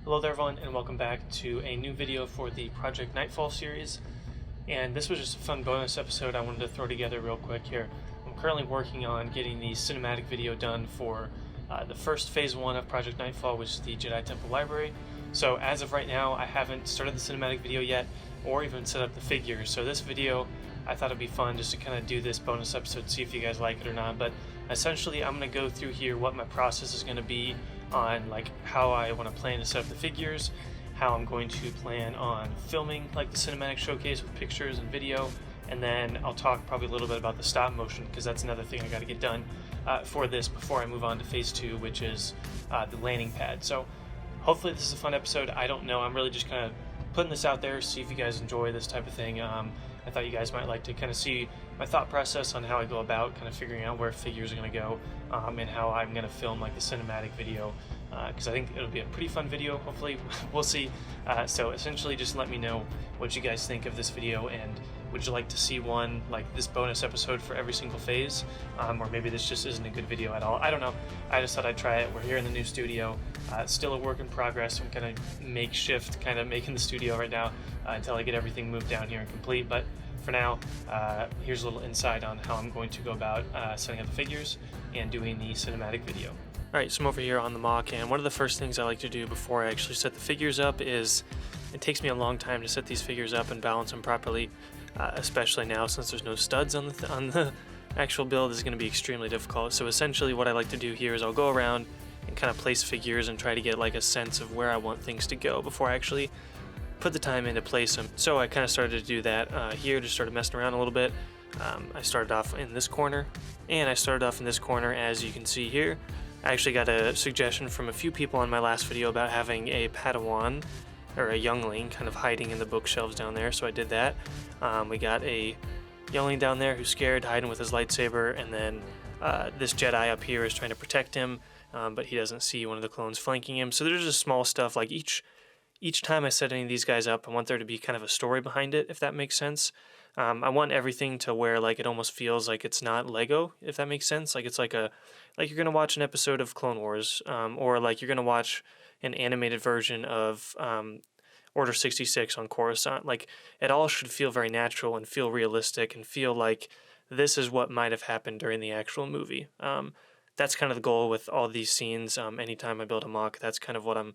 Hello there everyone, and welcome back to a new video for the Project Knightfall series. And this was just a fun bonus episode I wanted to throw together real quick here. I'm currently working on getting the cinematic video done for the first phase 1 of Project Knightfall, which is the Jedi Temple Library. So as of right now, I haven't started the cinematic video yet, or even set up the figures. So this video, I thought it'd be fun just to kind of do this bonus episode, see if you guys like it or not. But essentially, I'm going to go through here what my process is going to be on like how I want to plan to set up the figures, how I'm going to plan on filming like the cinematic showcase with pictures and video, and then I'll talk probably a little bit about the stop motion, because that's another thing I got to get done for this before I move on to phase 2, which is the landing pad. So hopefully this is a fun episode. I don't know, I'm really just kind of putting this out there, see if you guys enjoy this type of thing. I thought you guys might like to kind of see my thought process on how I go about kind of figuring out where figures are going to go, and how I'm going to film like the cinematic video, because I think it'll be a pretty fun video, hopefully. We'll see. So essentially just let me know what you guys think of this video, and would you like to see one like this bonus episode for every single phase, or maybe this just isn't a good video at all. I don't know. I just thought I'd try it. We're here in the new studio. It's still a work in progress. I'm kind of makeshift kind of making the studio right now until I get everything moved down here and complete. But for now, here's a little insight on how I'm going to go about setting up the figures and doing the cinematic video. Alright, so I'm over here on the MOC, and one of the first things I like to do before I actually set the figures up is, it takes me a long time to set these figures up and balance them properly, especially now since there's no studs on the actual build. Is going to be extremely difficult. So essentially what I like to do here is I'll go around and kind of place figures and try to get like a sense of where I want things to go before I actually put the time in to place them. So I kind of started to do that here, just started messing around a little bit. I started off in this corner, and I started off in this corner, as you can see here. I actually got a suggestion from a few people on my last video about having a Padawan, or a youngling, kind of hiding in the bookshelves down there, so I did that. We got a youngling down there who's scared, hiding with his lightsaber, and then this Jedi up here is trying to protect him, but he doesn't see one of the clones flanking him. So there's just small stuff, like each time I set any of these guys up, I want there to be kind of a story behind it, if that makes sense. I want everything to where like it almost feels like it's not Lego, if that makes sense. Like it's like you're gonna watch an episode of Clone Wars, or like you're gonna watch an animated version of Order 66 on Coruscant. Like it all should feel very natural and feel realistic and feel like this is what might have happened during the actual movie. That's kind of the goal with all these scenes. Anytime I build a MOC, that's kind of what I'm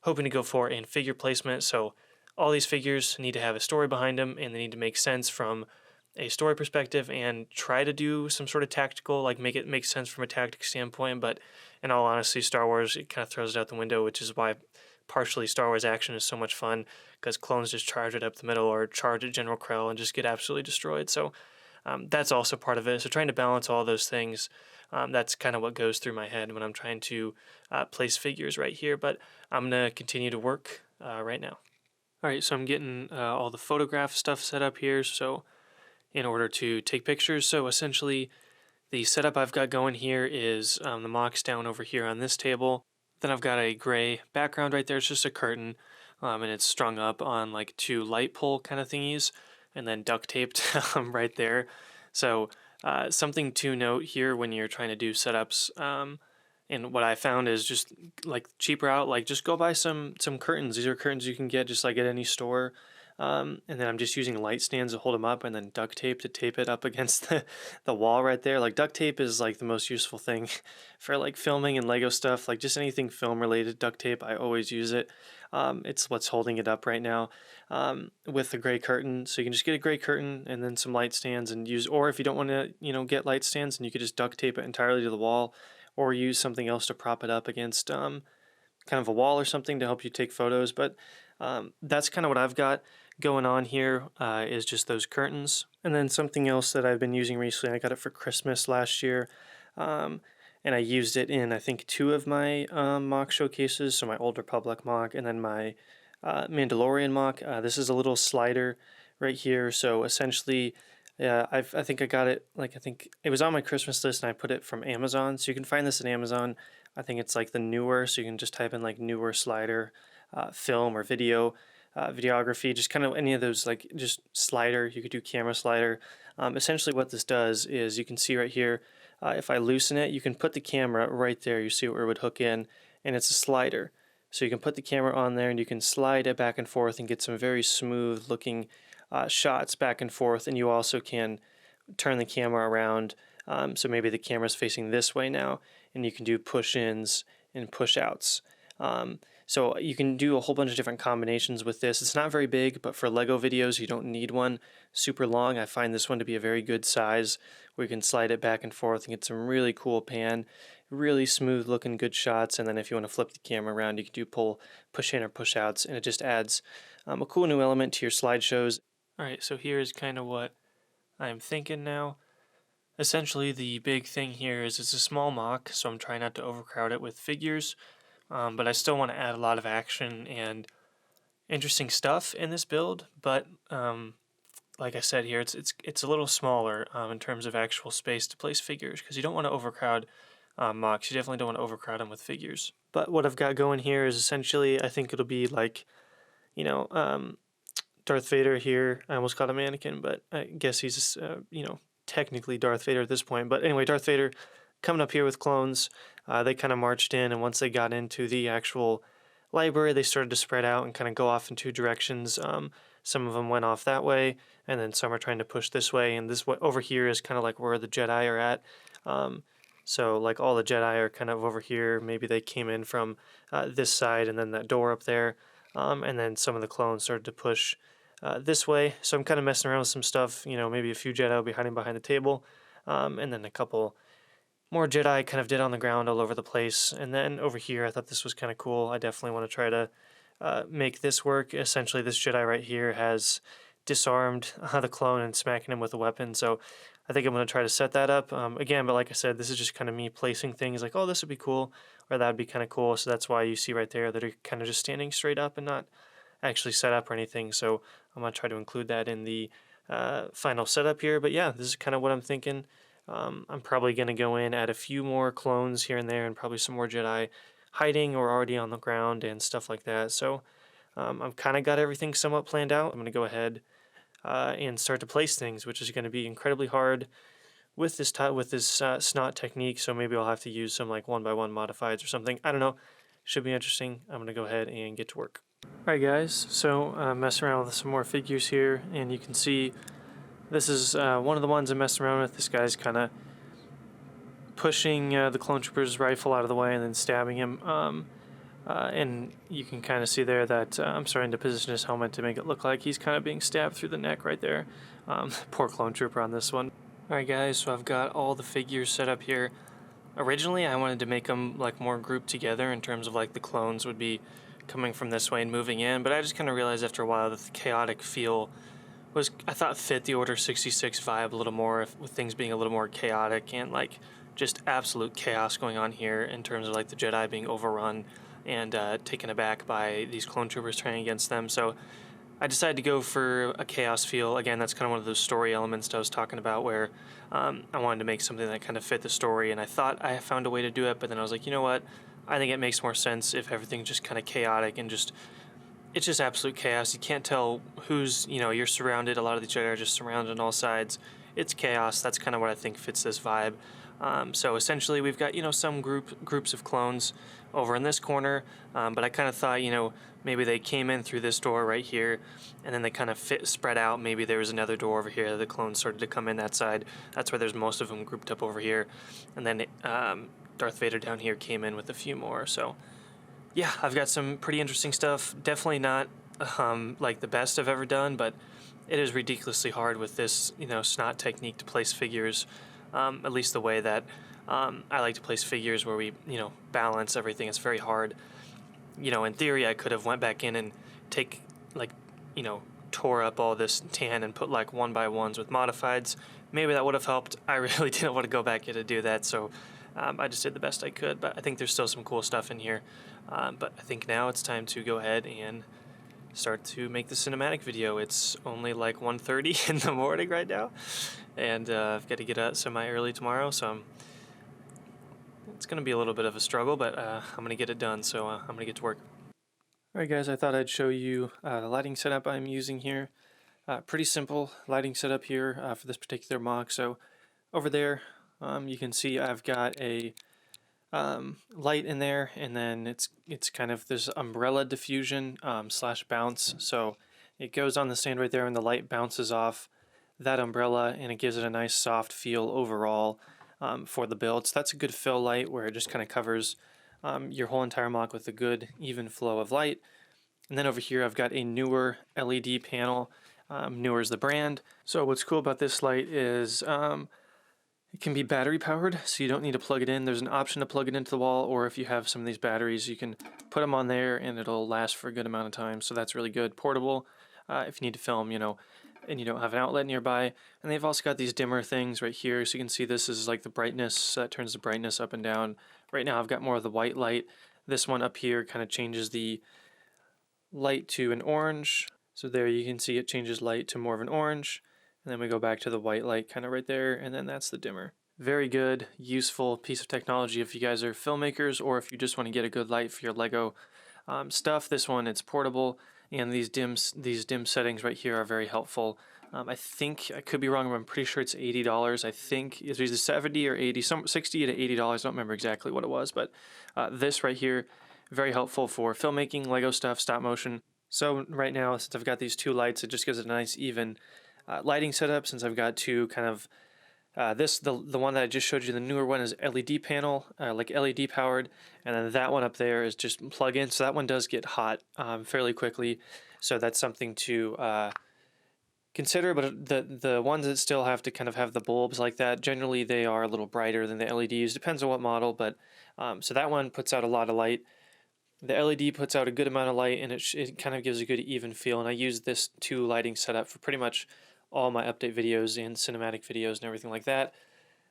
hoping to go for in figure placement. So all these figures need to have a story behind them, and they need to make sense from a story perspective, and try to do some sort of tactical, like make it make sense from a tactic standpoint. But in all honesty, Star Wars, it kind of throws it out the window, which is why partially Star Wars action is so much fun, because clones just charge it up the middle or charge at General Krell and just get absolutely destroyed. So that's also part of it. So trying to balance all those things, that's kind of what goes through my head when I'm trying to place figures right here. But I'm going to continue to work right now. Alright, so I'm getting all the photograph stuff set up here, so in order to take pictures. So essentially, the setup I've got going here is the MOC's down over here on this table. Then I've got a gray background right there. It's just a curtain, and it's strung up on like 2 light pole kind of thingies, and then duct taped right there. So something to note here when you're trying to do setups, and what I found is just like cheap route, like just go buy some curtains. These are curtains you can get just like at any store. And then I'm just using light stands to hold them up, and then duct tape to tape it up against the wall right there. Like duct tape is like the most useful thing for like filming and Lego stuff, like just anything film related. Duct tape, I always use it. It's what's holding it up right now with the gray curtain. So you can just get a gray curtain and then some light stands and use, or if you don't want to, get light stands, and you could just duct tape it entirely to the wall, or use something else to prop it up against kind of a wall or something to help you take photos. But that's kind of what I've got going on here, is just those curtains. And then something else that I've been using recently, I got it for Christmas last year, and I used it in I think 2 of my MOC showcases, so my Old Republic MOC and then my Mandalorian MOC. This is a little slider right here, so essentially I think I got it, like I think it was on my Christmas list, and I put it from Amazon. So you can find this in Amazon. I think it's like the newer, so you can just type in like newer slider, film or video, videography, just kind of any of those, like just slider. You could do camera slider. Essentially what this does is, you can see right here, if I loosen it, you can put the camera right there. You see where it would hook in, and it's a slider. So you can put the camera on there and you can slide it back and forth and get some very smooth looking shots back and forth. And you also can turn the camera around. So maybe the camera's facing this way now, and you can do push-ins and push-outs. So you can do a whole bunch of different combinations with this. It's not very big, but for Lego videos, you don't need one super long. I find this one to be a very good size where you can slide it back and forth and get some really cool pan, really smooth looking good shots. And then if you want to flip the camera around, you can do push in or push outs, and it just adds a cool new element to your slideshows. All right, so here's kind of what I'm thinking now. Essentially, the big thing here is it's a small MOC, so I'm trying not to overcrowd it with figures, but I still want to add a lot of action and interesting stuff in this build. But like I said here, it's a little smaller in terms of actual space to place figures, because you don't want to overcrowd MOCs. You definitely don't want to overcrowd them with figures. But what I've got going here is essentially, I think it'll be like, you know, Darth Vader here. I almost called him Anakin, but I guess he's, you know, technically Darth Vader at this point. But anyway, Darth Vader coming up here with clones. They kind of marched in, and once they got into the actual library, they started to spread out and kind of go off in two directions. Some of them went off that way, and then some are trying to push this way. And this way over here is kind of like where the Jedi are at. So like all the Jedi are kind of over here. Maybe they came in from this side, and then that door up there. And then some of the clones started to push this way. So I'm kind of messing around with some stuff. You know, maybe a few Jedi will be hiding behind the table, and then a couple more Jedi kind of dead on the ground all over the place. And then over here, I thought this was kind of cool. I definitely want to try to make this work. Essentially, this Jedi right here has disarmed the clone and smacking him with a weapon. So I think I'm going to try to set that up. Again, but like I said, this is just kind of me placing things like, oh, this would be cool, or that would be kind of cool. So that's why you see right there that are kind of just standing straight up and not actually set up or anything. So I'm going to try to include that in the final setup here. But yeah, this is kind of what I'm thinking. I'm probably going to go in, add a few more clones here and there, and probably some more Jedi hiding or already on the ground and stuff like that. So I've kind of got everything somewhat planned out. I'm going to go ahead and start to place things, which is going to be incredibly hard with this snot technique. So maybe I'll have to use some like 1x1 modifieds or something. I don't know. Should be interesting. I'm going to go ahead and get to work. Alright guys, so messing around with some more figures here, and you can see this is one of the ones I'm messing around with. This guy's kind of pushing the clone trooper's rifle out of the way and then stabbing him. And you can kind of see there that I'm starting to position his helmet to make it look like he's kind of being stabbed through the neck right there. Poor clone trooper on this one. Alright guys, so I've got all the figures set up here. Originally I wanted to make them like more grouped together in terms of like the clones would be coming from this way and moving in, but I just kind of realized after a while that the chaotic feel was, I thought, fit the Order 66 vibe a little more, with things being a little more chaotic and like just absolute chaos going on here in terms of like the Jedi being overrun and taken aback by these clone troopers turning against them. So I decided to go for a chaos feel. Again, that's kind of one of those story elements that I was talking about, where I wanted to make something that kind of fit the story, and I thought I found a way to do it, but then I was like, you know what? I think it makes more sense if everything's just kind of chaotic and it's just absolute chaos. You can't tell who's, you know, you're surrounded. A lot of the Jedi are just surrounded on all sides. It's chaos. That's kind of what I think fits this vibe. So essentially we've got, you know, some groups of clones over in this corner, but I kind of thought, you know, maybe they came in through this door right here, and then they kind of spread out. Maybe there was another door over here. The clones started to come in that side. That's where there's most of them grouped up over here. And then Darth Vader down here came in with a few more. So yeah, I've got some pretty interesting stuff. Definitely not like the best I've ever done, but it is ridiculously hard with this, you know, snot technique to place figures, at least the way that I like to place figures, where we, you know, balance everything. It's very hard. You know, in theory, I could have went back in and you know, tore up all this tan and put like 1x1s with modifieds. Maybe that would have helped. I really didn't want to go back in to do that, so I just did the best I could. But I think there's still some cool stuff in here. But I think now it's time to go ahead and start to make the cinematic video. It's only like 1:30 in the morning right now, and I've got to get up semi-early tomorrow, so it's going to be a little bit of a struggle, but I'm going to get it done, so I'm going to get to work. Alright guys, I thought I'd show you the lighting setup I'm using here. Pretty simple lighting setup here for this particular MOC. So over there you can see I've got a light in there, and then it's kind of this umbrella diffusion slash bounce. So it goes on the stand right there, and the light bounces off that umbrella, and it gives it a nice soft feel overall for the build. So that's a good fill light where it just kind of covers your whole entire MOC with a good even flow of light. And then over here I've got a newer LED panel. Newer is the brand. So what's cool about this light is it can be battery powered, so you don't need to plug it in. There's an option to plug it into the wall, or if you have some of these batteries, you can put them on there and it'll last for a good amount of time. So that's really good. Portable, if you need to film, and you don't have an outlet nearby. And they've also got these dimmer things right here, so you can see this is like the brightness, that turns the brightness up and down. Right now I've got more of the white light. This one up here kind of changes the light to an orange. So there you can see it changes light to more of an orange. And then we go back to the white light kind of right there, and then that's the dimmer. Very good, useful piece of technology if you guys are filmmakers, or if you just want to get a good light for your Lego stuff. This one, it's portable, and these dim settings right here are very helpful. I think, I could be wrong, but I'm pretty sure it's $80. I think it's either 70 or 80, some $60 to $80. I don't remember exactly what it was, but this right here, very helpful for filmmaking, Lego stuff, stop motion. So right now, since I've got these two lights, it just gives it a nice even lighting setup. Since I've got two kind of the one that I just showed you, the newer one is LED panel, like LED powered, and then that one up there is just plug in. So that one does get hot fairly quickly, so that's something to consider. But the ones that still have to kind of have the bulbs like that, generally they are a little brighter than the LEDs. Depends on what model, but so that one puts out a lot of light. The LED puts out a good amount of light, and it kind of gives a good even feel. And I use this two lighting setup for pretty much all my update videos and cinematic videos and everything like that.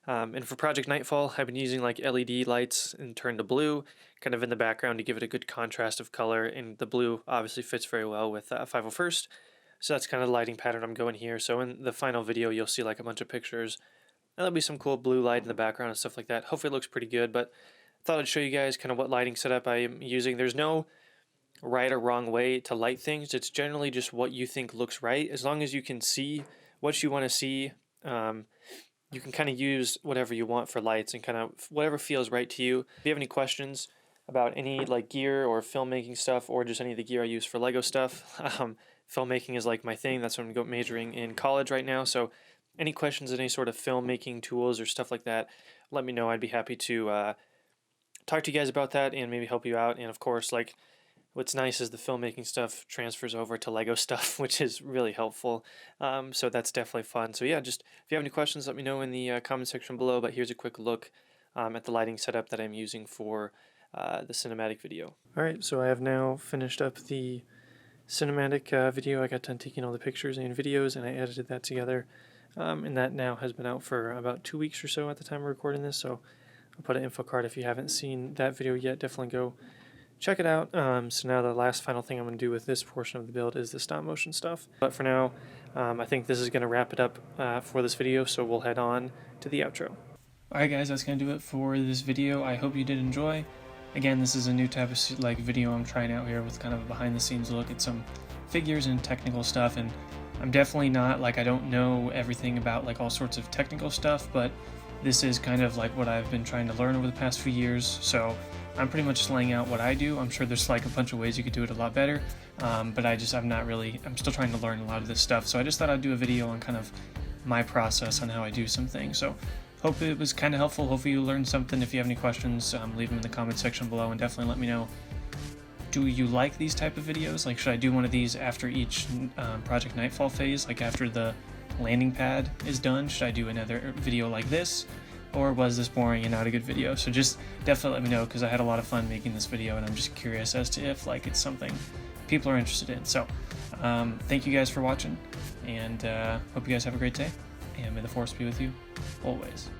And for Project Knightfall, I've been using like LED lights and turned to blue, kind of in the background to give it a good contrast of color. And the blue obviously fits very well with 501st. So that's kind of the lighting pattern I'm going here. So in the final video, you'll see like a bunch of pictures. And there'll be some cool blue light in the background and stuff like that. Hopefully it looks pretty good, but I thought I'd show you guys kind of what lighting setup I am using. There's no right or wrong way to light things. It's generally just what you think looks right. As long as you can see what you want to see, you can kind of use whatever you want for lights and kind of whatever feels right to you. If you have any questions about any like gear or filmmaking stuff, or just any of the gear I use for Lego stuff, filmmaking is like my thing. That's what I'm majoring in college right now. So any questions, any sort of filmmaking tools or stuff like that, let me know. I'd be happy to talk to you guys about that and maybe help you out. And of course, like, what's nice is the filmmaking stuff transfers over to Lego stuff, which is really helpful. So that's definitely fun. So yeah, just if you have any questions, let me know in the comment section below. But here's a quick look at the lighting setup that I'm using for the cinematic video. All right, so I have now finished up the cinematic video. I got done taking all the pictures and videos, and I edited that together. And that now has been out for about 2 weeks or so at the time of recording this. So I'll put an info card if you haven't seen that video yet. Definitely go check it out. So now the last final thing I'm going to do with this portion of the build is the stop motion stuff. But for now, I think this is going to wrap it up for this video, so we'll head on to the outro. Alright guys, that's going to do it for this video. I hope you did enjoy. Again, this is a new type of like video I'm trying out here with kind of a behind the scenes look at some figures and technical stuff. And I'm definitely not like, I don't know everything about like all sorts of technical stuff, but this is kind of like what I've been trying to learn over the past few years. So I'm pretty much just laying out what I do. I'm sure there's like a bunch of ways you could do it a lot better, but I'm still trying to learn a lot of this stuff. So I just thought I'd do a video on kind of my process on how I do some things. So hope it was kind of helpful. Hopefully you learned something. If you have any questions, leave them in the comment section below, and definitely let me know. Do you like these type of videos? Like, should I do one of these after each Project Knightfall phase? Like after the landing pad is done, should I do another video like this? Or was this boring and not a good video? So just definitely let me know, because I had a lot of fun making this video, and I'm just curious as to if like it's something people are interested in. So thank you guys for watching, and hope you guys have a great day, and may the force be with you always.